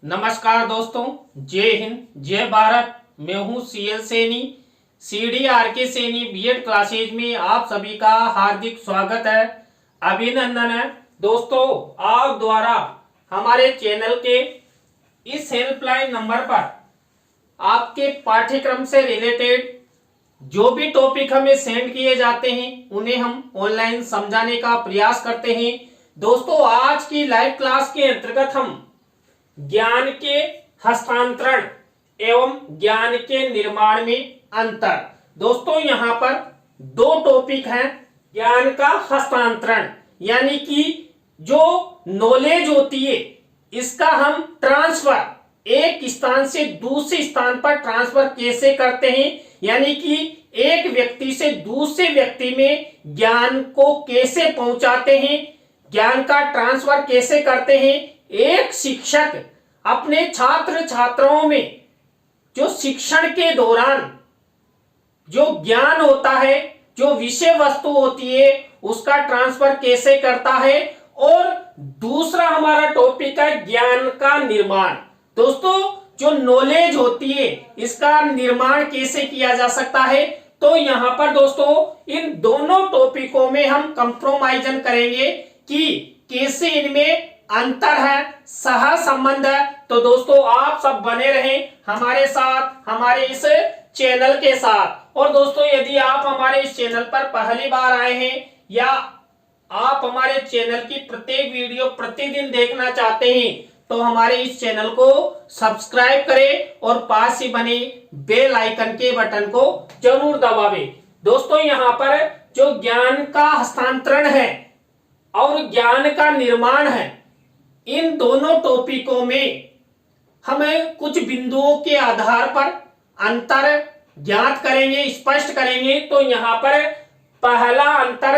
नमस्कार दोस्तों, जय हिंद जय भारत। मैं हूं CL Saini, CDRK Saini BEd classes में आप सभी का हार्दिक स्वागत है, अभिनंदन है। दोस्तों, आप द्वारा हमारे चैनल के इस हेल्पलाइन नंबर पर आपके पाठ्यक्रम से रिलेटेड जो भी टॉपिक हमें सेंड किए जाते हैं उन्हें हम ऑनलाइन समझाने का प्रयास करते हैं। दोस्तों, आज की लाइव क्लास के अंतर्गत हम ज्ञान के हस्तांतरण एवं ज्ञान के निर्माण में अंतर। दोस्तों, यहाँ पर दो टॉपिक हैं। ज्ञान का हस्तांतरण यानी कि जो नॉलेज होती है इसका हम ट्रांसफर एक स्थान से दूसरे स्थान पर ट्रांसफर कैसे करते हैं, यानी कि एक व्यक्ति से दूसरे व्यक्ति में ज्ञान को कैसे पहुंचाते हैं, ज्ञान का ट्रांसफर कैसे करते हैं। एक शिक्षक अपने छात्र छात्राओं में जो शिक्षण के दौरान जो ज्ञान होता है, जो विषय वस्तु होती है, उसका ट्रांसफर कैसे करता है। और दूसरा हमारा टॉपिक है ज्ञान का निर्माण। दोस्तों, जो नॉलेज होती है इसका निर्माण कैसे किया जा सकता है। तो यहाँ पर दोस्तों इन दोनों टॉपिकों में हम कंप्रोमाइजन करेंगे कि कैसे इनमें अंतर है, सह संबंध है। तो दोस्तों, आप सब बने रहें हमारे साथ, हमारे इस चैनल के साथ। और दोस्तों, यदि आप हमारे इस चैनल पर पहली बार आए हैं या आप हमारे चैनल की प्रत्येक वीडियो प्रतिदिन देखना चाहते हैं तो हमारे इस चैनल को सब्सक्राइब करें और पास ही बने बेल आइकन के बटन को जरूर दबावें। दोस्तों, यहाँ पर जो ज्ञान का हस्तांतरण है और ज्ञान का निर्माण है, इन दोनों टॉपिकों में हमें कुछ बिंदुओं के आधार पर अंतर ज्ञात करेंगे, स्पष्ट करेंगे। तो यहाँ पर पहला अंतर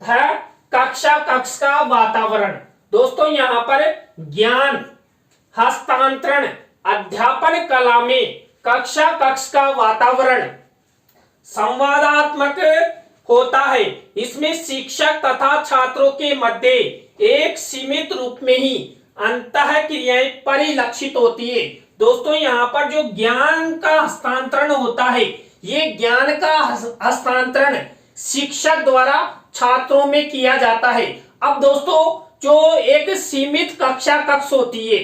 है कक्षा कक्ष का वातावरण। दोस्तों, यहाँ पर ज्ञान हस्तांतरण अध्यापन कला में कक्षा कक्ष का वातावरण संवादात्मक होता है। इसमें शिक्षक तथा छात्रों के मध्य एक सीमित रूप में ही अंतः क्रियाएं परिलक्षित होती है। दोस्तों, यहाँ पर जो ज्ञान का हस्तांतरण होता है, ये ज्ञान का हस्तांतरण शिक्षक द्वारा छात्रों में किया जाता है। अब दोस्तों, जो एक सीमित कक्षा कक्ष होती है,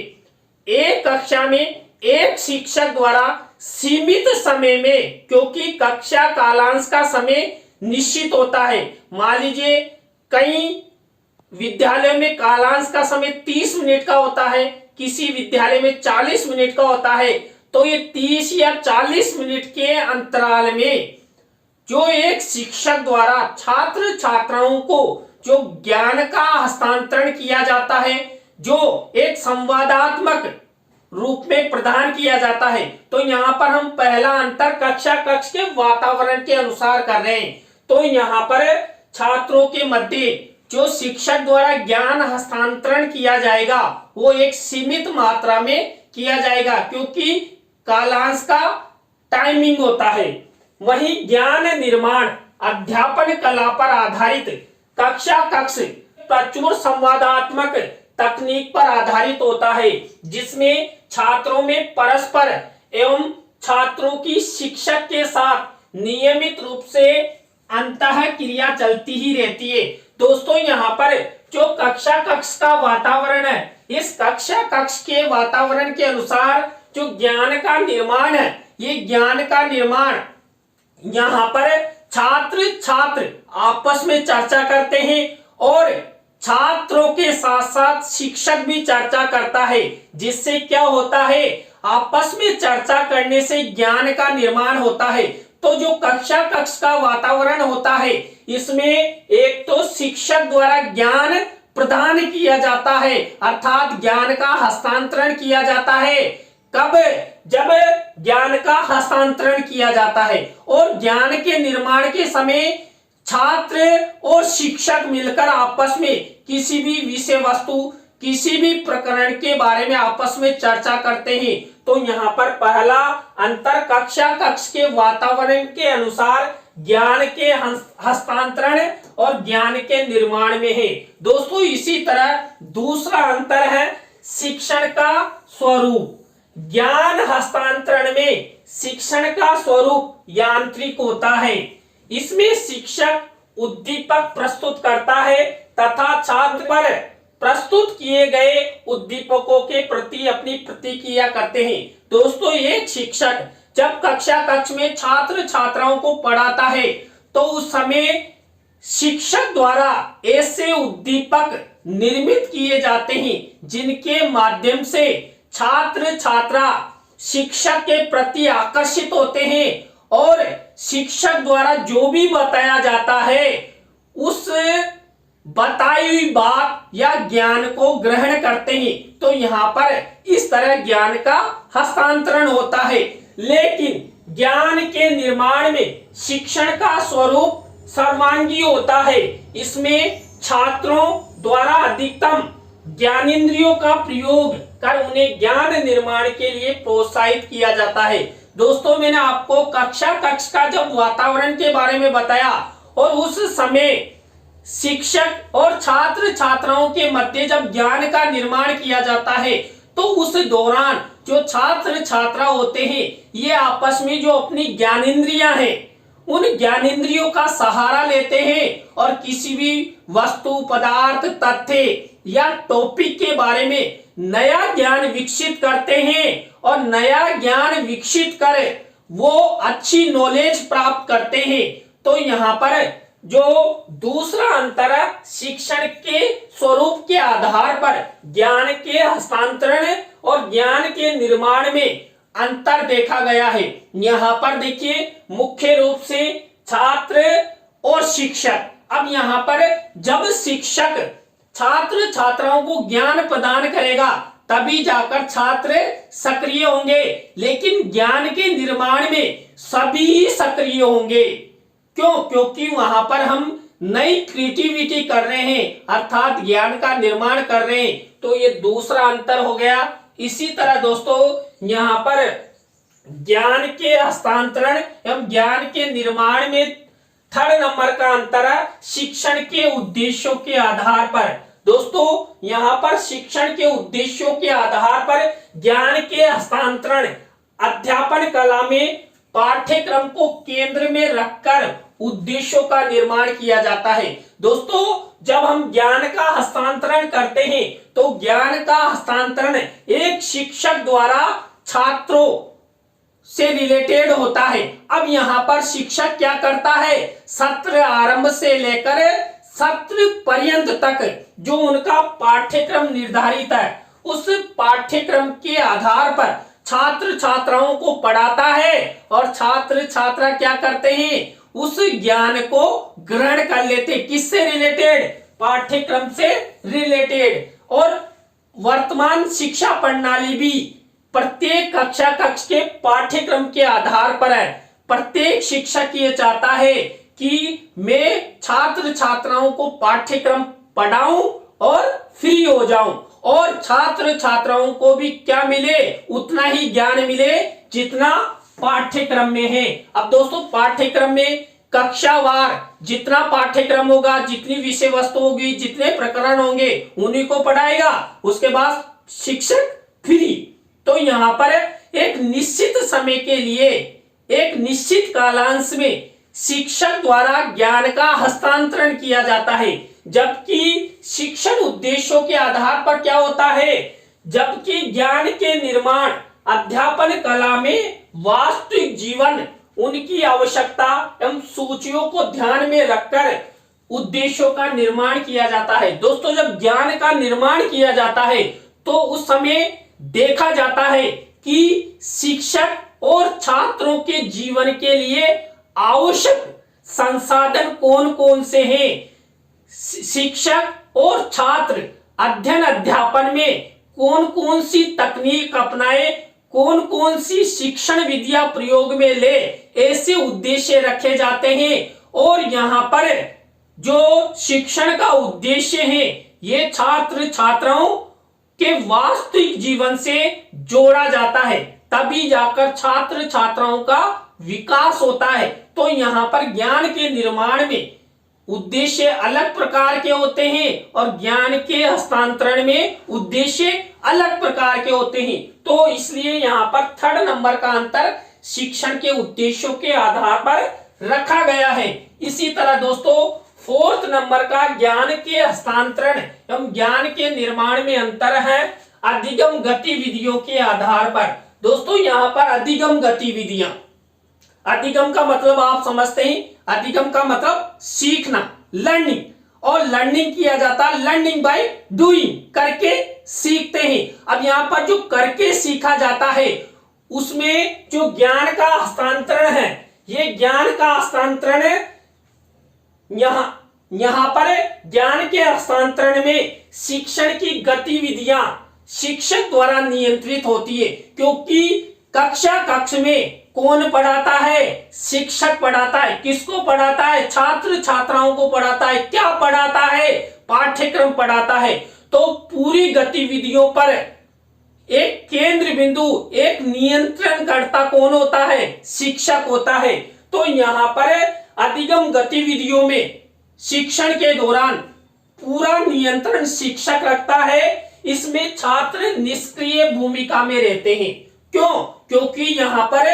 एक कक्षा में एक शिक्षक द्वारा सीमित समय में, क्योंकि कक्षा कालांश का समय निश्चित होता है। मान लीजिए कई विद्यालयों में कालांश का समय 30 मिनट का होता है, किसी विद्यालय में 40 मिनट का होता है। तो ये 30 या 40 मिनट के अंतराल में जो एक शिक्षक द्वारा छात्र छात्राओं को जो ज्ञान का हस्तांतरण किया जाता है, जो एक संवादात्मक रूप में प्रदान किया जाता है। तो यहाँ पर हम पहला अंतर कक्षा कक्ष के वातावरण के अनुसार कर रहे हैं। तो यहाँ पर छात्रों के मध्य जो शिक्षक द्वारा ज्ञान हस्तांतरण किया जाएगा वो एक सीमित मात्रा में किया जाएगा, क्योंकि कालांश का टाइमिंग होता है। वहीं ज्ञान निर्माण अध्यापन कला पर आधारित कक्षा कक्ष प्रचुर संवादात्मक तकनीक पर आधारित होता है, जिसमें छात्रों में परस्पर एवं छात्रों की शिक्षक के साथ नियमित रूप से अंतः क्रिया चलती ही रहती है। दोस्तों, यहाँ पर जो कक्षा कक्ष का वातावरण है, इस कक्षा कक्ष के वातावरण के अनुसार जो ज्ञान का निर्माण है, ये ज्ञान का निर्माण यहाँ पर छात्र छात्र आपस में चर्चा करते हैं और छात्रों के साथ साथ शिक्षक भी चर्चा करता है। जिससे क्या होता है, आपस में चर्चा करने से ज्ञान का निर्माण होता है। तो जो कक्षा कक्ष का वातावरण होता है, इसमें एक तो शिक्षक द्वारा ज्ञान प्रदान किया जाता है, अर्थात ज्ञान का हस्तांतरण किया जाता है। कब? जब ज्ञान का हस्तांतरण किया जाता है और ज्ञान के निर्माण के समय छात्र और शिक्षक मिलकर आपस में किसी भी विषय वस्तु, किसी भी प्रकरण के बारे में आपस में चर्चा करते हैं। तो यहाँ पर पहला अंतर कक्षा कक्ष के वातावरण के अनुसार ज्ञान के हस्तांतरण और ज्ञान के निर्माण में है। दोस्तों, इसी तरह दूसरा अंतर है शिक्षण का स्वरूप। ज्ञान हस्तांतरण में शिक्षण का स्वरूप यांत्रिक होता है। इसमें शिक्षक उद्दीपक प्रस्तुत करता है तथा छात्र पर प्रस्तुत किए गए उद्दीपकों के प्रति अपनी प्रतिक्रिया करते हैं। दोस्तों, एक शिक्षक जब कक्ष में छात्र छात्राओं को पढ़ाता है तो उस समय शिक्षक द्वारा ऐसे उद्दीपक निर्मित किए जाते हैं जिनके माध्यम से छात्र छात्रा शिक्षक के प्रति आकर्षित होते हैं और शिक्षक द्वारा जो भी बताया जाता है उस बताई हुई बात या ज्ञान को ग्रहण करते हैं। तो यहाँ पर इस तरह ज्ञान का हस्तांतरण होता है। लेकिन ज्ञान के निर्माण में शिक्षण का स्वरूप सर्वांगी होता है। इसमें छात्रों द्वारा अधिकतम ज्ञानेंद्रियों का प्रयोग कर उन्हें ज्ञान निर्माण के लिए प्रोत्साहित किया जाता है। दोस्तों, मैंने आपको कक्ष का जब वातावरण के बारे में बताया और उस समय शिक्षक और छात्र छात्राओं के मध्य जब ज्ञान का निर्माण किया जाता है तो उस दौरान जो छात्र छात्रा होते हैं ये आपस में जो अपनी ज्ञानेंद्रियां हैं उन ज्ञानेंद्रियों का सहारा लेते हैं और किसी भी वस्तु, पदार्थ, तथ्य या टॉपिक के बारे में नया ज्ञान विकसित करते हैं और नया ज्ञान विकसित कर वो अच्छी नॉलेज प्राप्त करते हैं। तो यहाँ पर जो दूसरा अंतर है, शिक्षण के स्वरूप के आधार पर ज्ञान के हस्तांतरण और ज्ञान के निर्माण में अंतर देखा गया है। यहाँ पर देखिए मुख्य रूप से छात्र और शिक्षक। अब यहाँ पर जब शिक्षक छात्र छात्राओं को ज्ञान प्रदान करेगा तभी जाकर छात्र सक्रिय होंगे, लेकिन ज्ञान के निर्माण में सभी सक्रिय होंगे। क्यों? क्योंकि वहां पर हम नई क्रिएटिविटी कर रहे हैं, अर्थात ज्ञान का निर्माण कर रहे हैं। तो ये दूसरा अंतर हो गया। इसी तरह दोस्तों यहाँ पर ज्ञान के हस्तांतरण एवं ज्ञान के निर्माण में थर्ड नंबर का अंतर है शिक्षण के उद्देश्यों के आधार पर। दोस्तों, यहाँ पर शिक्षण के उद्देश्यों के आधार पर ज्ञान के हस्तांतरण अध्यापन कला में पाठ्यक्रम को केंद्र में रखकर उद्देश्यों का निर्माण किया जाता है। दोस्तों, जब हम ज्ञान का हस्तांतरण करते हैं तो ज्ञान का हस्तांतरण एक शिक्षक द्वारा छात्रों से रिलेटेड होता है। अब यहाँ पर शिक्षक क्या करता है, सत्र आरंभ से लेकर सत्र पर्यंत तक जो उनका पाठ्यक्रम निर्धारित है उस पाठ्यक्रम के आधार पर छात्र छात्राओं को पढ़ाता है और छात्र छात्रा क्या करते हैं, उस ज्ञान को ग्रहण कर लेते। किससे रिलेटेड? पाठ्यक्रम से रिलेटेड। और वर्तमान शिक्षा प्रणाली भी प्रत्येक कक्ष के पाठ्यक्रम के आधार पर है। प्रत्येक शिक्षक ये चाहता है कि मैं छात्र छात्राओं को पाठ्यक्रम पढ़ाऊं और फ्री हो जाऊं और छात्र छात्राओं को भी क्या मिले, उतना ही ज्ञान मिले जितना पाठ्यक्रम में है। अब दोस्तों, पाठ्यक्रम में कक्षावार जितना पाठ्यक्रम होगा, जितनी विषय वस्तु होगी, जितने प्रकरण होंगे उन्हीं को पढ़ाएगा। उसके बाद शिक्षक फ्री। तो यहाँ पर एक निश्चित समय के लिए एक निश्चित कालांश में शिक्षक द्वारा ज्ञान का हस्तांतरण किया जाता है। जबकि शिक्षण उद्देश्यों के आधार पर क्या होता है, जबकि ज्ञान के निर्माण अध्यापन कला में वास्तविक जीवन, उनकी आवश्यकता एवं सूचियों को ध्यान में रखकर उद्देश्यों का निर्माण किया जाता है। दोस्तों, जब ज्ञान का निर्माण किया जाता है तो उस समय देखा जाता है कि शिक्षक और छात्रों के जीवन के लिए आवश्यक संसाधन कौन कौन से हैं। शिक्षक और छात्र अध्ययन अध्यापन में कौन कौन सी तकनीक अपनाए, कौन कौन सी शिक्षण विधियां प्रयोग में ले, ऐसे उद्देश्य रखे जाते हैं। और यहाँ पर जो शिक्षण का उद्देश्य है ये छात्र छात्राओं के वास्तविक जीवन से जोड़ा जाता है, तभी जाकर छात्र छात्राओं का विकास होता है। तो यहाँ पर ज्ञान के निर्माण में उद्देश्य अलग प्रकार के होते हैं और ज्ञान के हस्तांतरण में उद्देश्य अलग प्रकार के होते हैं। तो इसलिए यहाँ पर थर्ड नंबर का अंतर शिक्षण के उद्देश्यों के आधार पर रखा गया है। इसी तरह दोस्तों फोर्थ नंबर का ज्ञान के हस्तांतरण एवं ज्ञान के निर्माण में अंतर है अधिगम गतिविधियों के आधार पर। दोस्तों यहाँ पर अधिगम गतिविधियां, अधिगम का मतलब आप समझते हैं, अधिगम का मतलब सीखना, लर्निंग, और लर्निंग किया जाता है लर्निंग बाय डूइंग, करके सीखते हैं। अब यहाँ पर जो करके सीखा जाता है उसमें जो ज्ञान का हस्तांतरण है, ये ज्ञान का हस्तांतरण यहां पर ज्ञान के हस्तांतरण में शिक्षण की गतिविधियां शिक्षक द्वारा नियंत्रित होती है, क्योंकि कक्ष में कौन पढ़ाता है? शिक्षक पढ़ाता है। किसको पढ़ाता है? छात्र छात्राओं को पढ़ाता है। क्या पढ़ाता है? पाठ्यक्रम पढ़ाता है। तो पूरी गतिविधियों पर एक केंद्र बिंदु, एक नियंत्रणकर्ता कौन होता है? शिक्षक होता है। तो यहाँ पर अधिगम गतिविधियों में शिक्षण के दौरान पूरा नियंत्रण शिक्षक रखता है। इसमें छात्र निष्क्रिय भूमिका में रहते हैं। क्यों? क्योंकि यहाँ पर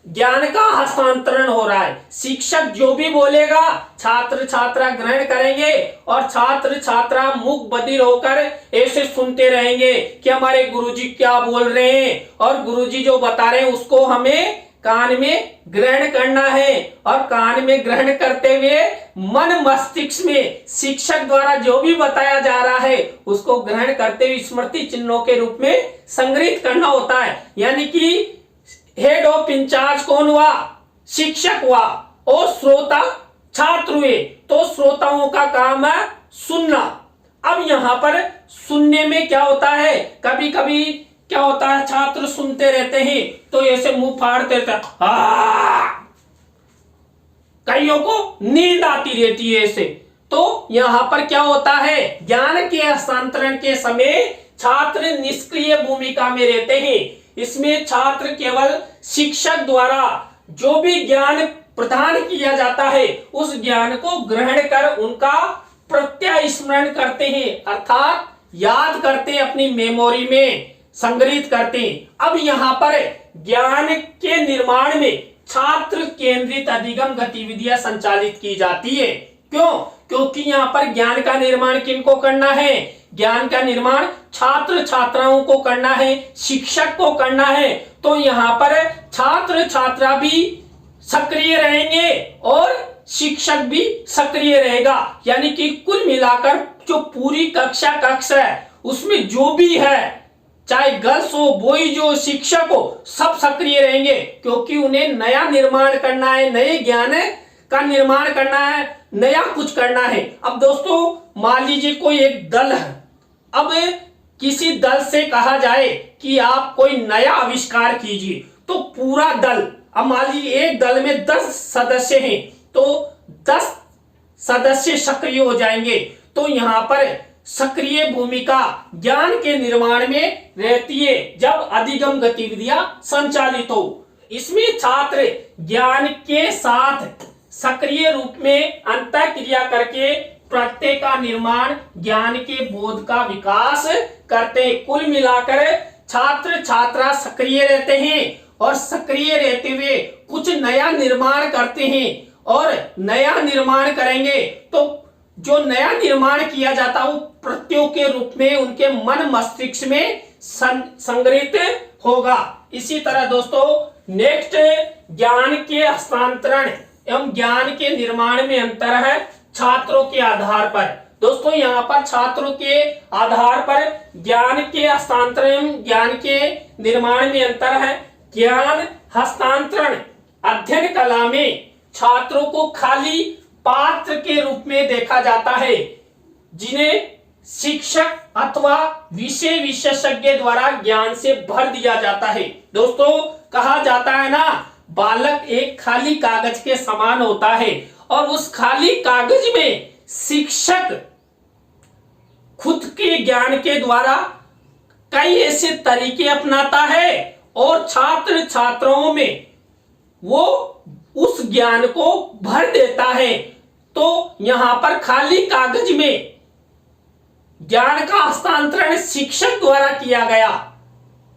ज्ञान का हस्तांतरण हो रहा है। शिक्षक जो भी बोलेगा छात्र छात्रा ग्रहण करेंगे और छात्र छात्रा मुख बधिर होकर ऐसे सुनते रहेंगे कि हमारे गुरुजी क्या बोल रहे हैं, और गुरुजी जो बता रहे हैं उसको हमें कान में ग्रहण करना है। और कान में ग्रहण करते हुए मन मस्तिष्क में शिक्षक द्वारा जो भी बताया जा रहा है उसको ग्रहण करते हुए स्मृति चिन्हों के रूप में संग्रहित करना होता है। यानी कि हेड ऑफ इंचार्ज कौन हुआ? शिक्षक हुआ, और श्रोता छात्र हुए। तो श्रोताओं का काम है सुनना। अब यहाँ पर सुनने में क्या होता है, कभी कभी क्या होता है, छात्र सुनते रहते हैं तो ऐसे मुंह फाड़ते रहते हैं, कईयों को नींद आती रहती है ऐसे। तो यहाँ पर क्या होता है, ज्ञान के हस्तांतरण के समय छात्र निष्क्रिय भूमिका में रहते हैं। इसमें छात्र केवल शिक्षक द्वारा जो भी ज्ञान प्रदान किया जाता है उस ज्ञान को ग्रहण कर उनका प्रत्यास्मरण करते हैं, अर्थात याद करते, अपनी मेमोरी में संग्रहित करते हैं। अब यहाँ पर ज्ञान के निर्माण में छात्र केंद्रित अधिगम गतिविधियां संचालित की जाती है। क्यों? क्योंकि यहाँ पर ज्ञान का निर्माण किनको करना है? ज्ञान का निर्माण छात्र छात्राओं को करना है, शिक्षक को करना है। तो यहाँ पर छात्र छात्रा भी सक्रिय रहेंगे और शिक्षक भी सक्रिय रहेगा। यानी कि कुल मिलाकर जो पूरी कक्ष है उसमें जो भी है, चाहे गर्ल्स हो बॉयज हो शिक्षक हो, सब सक्रिय रहेंगे, क्योंकि उन्हें नया निर्माण करना है, नए ज्ञान का निर्माण करना है, नया कुछ करना है। अब दोस्तों मान लीजिए कोई एक दल है, अब किसी दल से कहा जाए कि आप कोई नया आविष्कार कीजिए, तो पूरा दल, अब मान लीजिए एक दल में 10 सदस्य हैं तो 10 सदस्य सक्रिय हो जाएंगे। तो यहाँ पर सक्रिय भूमिका ज्ञान के निर्माण में रहती है जब अधिगम गतिविधियां संचालित हो। इसमें छात्र ज्ञान के साथ सक्रिय रूप में अंतःक्रिया करके प्रत्यय का निर्माण, ज्ञान के बोध का विकास करते हैं। कुल मिलाकर छात्र छात्रा सक्रिय रहते हैं और सक्रिय रहते हुए कुछ नया निर्माण करते हैं, और नया निर्माण करेंगे तो जो नया निर्माण किया जाता है वो प्रत्ययों के रूप में उनके मन मस्तिष्क में संग्रहित होगा। इसी तरह दोस्तों नेक्स्ट ज्ञान के हस्तांतरण एवं ज्ञान के निर्माण में अंतर है छात्रों के आधार पर। दोस्तों यहाँ पर छात्रों के आधार पर ज्ञान के हस्तांतरण ज्ञान के निर्माण में अंतर है। ज्ञान हस्तांतरण अध्ययन कला में छात्रों को खाली पात्र के रूप में देखा जाता है, जिन्हें शिक्षक अथवा विषय विशेषज्ञ द्वारा ज्ञान से भर दिया जाता है। दोस्तों कहा जाता है ना, बालक एक खाली कागज के समान होता है, और उस खाली कागज में शिक्षक खुद के ज्ञान के द्वारा कई ऐसे तरीके अपनाता है और छात्र छात्राओं में वो उस ज्ञान को भर देता है। तो यहां पर खाली कागज में ज्ञान का हस्तांतरण शिक्षक द्वारा किया गया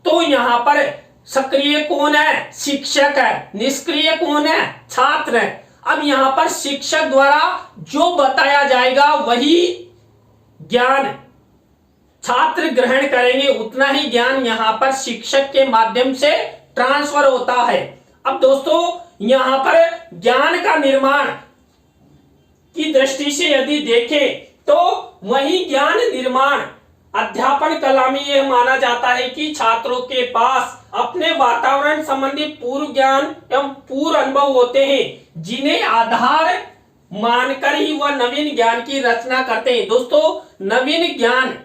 तो यहाँ पर सक्रिय कौन है? शिक्षक है। निष्क्रिय कौन है? छात्र है। अब यहाँ पर शिक्षक द्वारा जो बताया जाएगा वही ज्ञान छात्र ग्रहण करेंगे, उतना ही ज्ञान यहाँ पर शिक्षक के माध्यम से ट्रांसफर होता है। अब दोस्तों यहाँ पर ज्ञान का निर्माण की दृष्टि से यदि देखें तो वही ज्ञान निर्माण अध्यापन कला में यह माना जाता है कि छात्रों के पास अपने वातावरण संबंधी पूर्व ज्ञान एवं पूर्व अनुभव होते हैं, जिन्हें आधार मानकर ही वह नवीन ज्ञान की रचना करते हैं। दोस्तों नवीन ज्ञान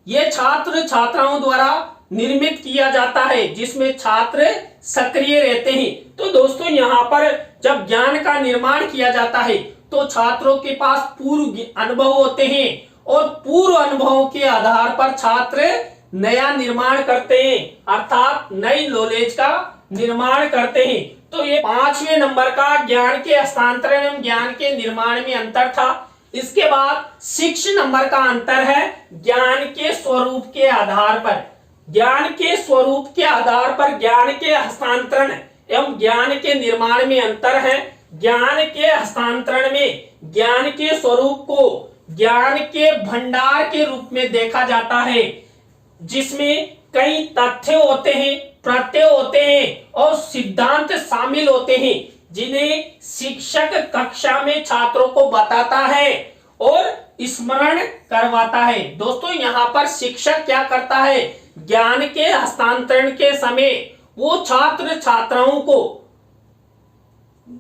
ये छात्र छात्राओं द्वारा निर्मित किया जाता है, जिसमें छात्र सक्रिय रहते हैं। तो दोस्तों यहाँ पर जब ज्ञान का निर्माण किया जाता है तो छात्रों के पास पूर्व अनुभव होते हैं और पूर्व अनुभवों के आधार पर छात्र नया निर्माण करते हैं, अर्थात नई नॉलेज का निर्माण करते हैं। तो ये 5वें नंबर का ज्ञान के हस्तांतरण एवं ज्ञान के निर्माण में अंतर था। इसके बाद 6 नंबर का अंतर है ज्ञान के स्वरूप के आधार पर। ज्ञान के स्वरूप के आधार पर ज्ञान के हस्तांतरण एवं ज्ञान के निर्माण में अंतर है। ज्ञान के हस्तांतरण में ज्ञान के स्वरूप को ज्ञान के भंडार के रूप में देखा जाता है, जिसमें कई तथ्य होते हैं, प्रत्यय होते हैं और सिद्धांत शामिल होते हैं, जिन्हें शिक्षक कक्षा में छात्रों को बताता है और स्मरण करवाता है। दोस्तों यहाँ पर शिक्षक क्या करता है? ज्ञान के हस्तांतरण के समय वो छात्र छात्राओं को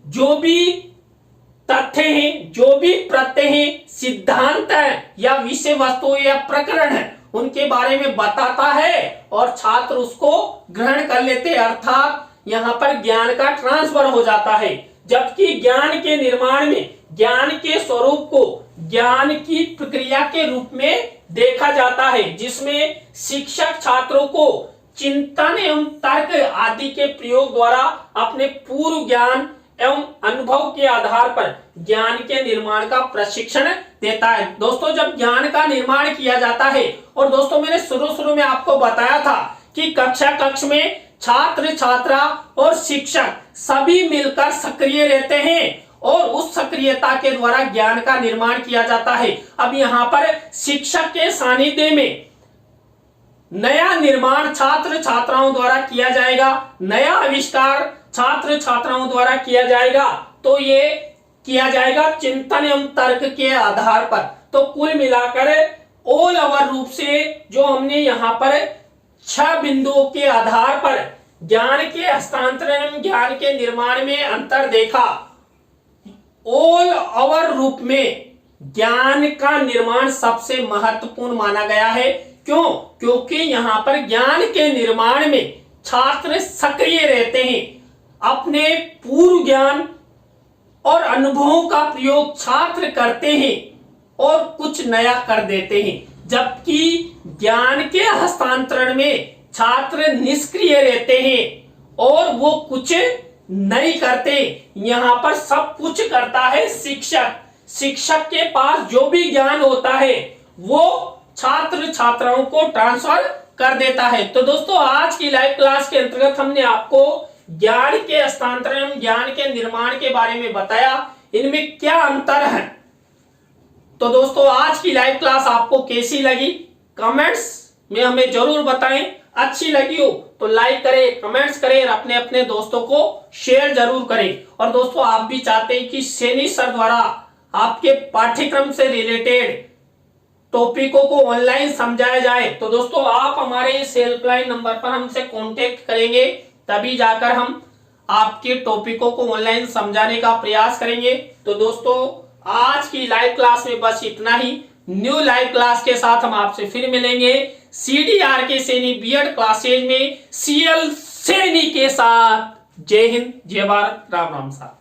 जो भी तथ्य हैं, जो भी प्रत्यय हैं, सिद्धांत है या विषय वस्तु या प्रकरण है, उनके बारे में बताता है और छात्र उसको ग्रहण कर लेते हैं, अर्थात यहाँ पर ज्ञान का ट्रांसफर हो जाता है। जबकि ज्ञान के निर्माण में ज्ञान के स्वरूप को ज्ञान की प्रक्रिया के रूप में देखा जाता है, जिसमें शिक्षक छात्रों को चिंतन एवं तर्क आदि के प्रयोग द्वारा अपने पूर्व ज्ञान एवं अनुभव के आधार पर ज्ञान के निर्माण का प्रशिक्षण देता है। दोस्तों जब ज्ञान का निर्माण किया जाता है, और दोस्तों मैंने शुरू में आपको बताया था कि कक्ष में छात्र छात्रा और शिक्षक सभी मिलकर सक्रिय रहते हैं और उस सक्रियता के द्वारा ज्ञान का निर्माण किया जाता है। अब यहाँ पर शिक्षक के सानिध्य में नया निर्माण छात्र छात्राओं द्वारा किया जाएगा, नया आविष्कार छात्र छात्राओं द्वारा किया जाएगा। तो ये किया जाएगा चिंतन एवं तर्क के आधार पर। तो कुल मिलाकर ऑल ओवर रूप से जो हमने यहाँ पर 6 बिंदुओं के आधार पर ज्ञान के हस्तांतरण एवं ज्ञान के निर्माण में अंतर देखा, ऑल ओवर रूप में ज्ञान का निर्माण सबसे महत्वपूर्ण माना गया है। क्यों? क्योंकि यहाँ पर ज्ञान के निर्माण में छात्र सक्रिय रहते हैं, अपने पूर्व ज्ञान और अनुभवों का प्रयोग छात्र करते हैं और कुछ नया कर देते हैं। जबकि ज्ञान के हस्तांतरण में छात्र निष्क्रिय रहते हैं और वो कुछ नहीं करते। यहाँ पर सब कुछ करता है शिक्षक। शिक्षक के पास जो भी ज्ञान होता है वो छात्र छात्राओं को ट्रांसफर कर देता है। तो दोस्तों आज की लाइव क्लास के अंतर्गत हमने आपको ज्ञान के हस्तांतरण ज्ञान के निर्माण के बारे में बताया, इनमें क्या अंतर है। तो दोस्तों आज की लाइव क्लास आपको कैसी लगी कमेंट्स में हमें जरूर बताएं। अच्छी लगी हो तो लाइक करें, कमेंट्स करें और अपने अपने दोस्तों को शेयर जरूर करें। और दोस्तों आप भी चाहते हैं कि सैनी सर द्वारा आपके पाठ्यक्रम से रिलेटेड टॉपिकों को ऑनलाइन समझाया जाए, तो दोस्तों आप हमारे इस हेल्पलाइन नंबर पर हमसे कांटेक्ट करेंगे, तभी जाकर हम आपके टॉपिकों को ऑनलाइन समझाने का प्रयास करेंगे। तो दोस्तों आज की लाइव क्लास में बस इतना ही। न्यू लाइव क्लास के साथ हम आपसे फिर मिलेंगे CDR के सैनी बीएड क्लासेज में CL सैनी के साथ। जय हिंद, जय भारत, राम राम साहब।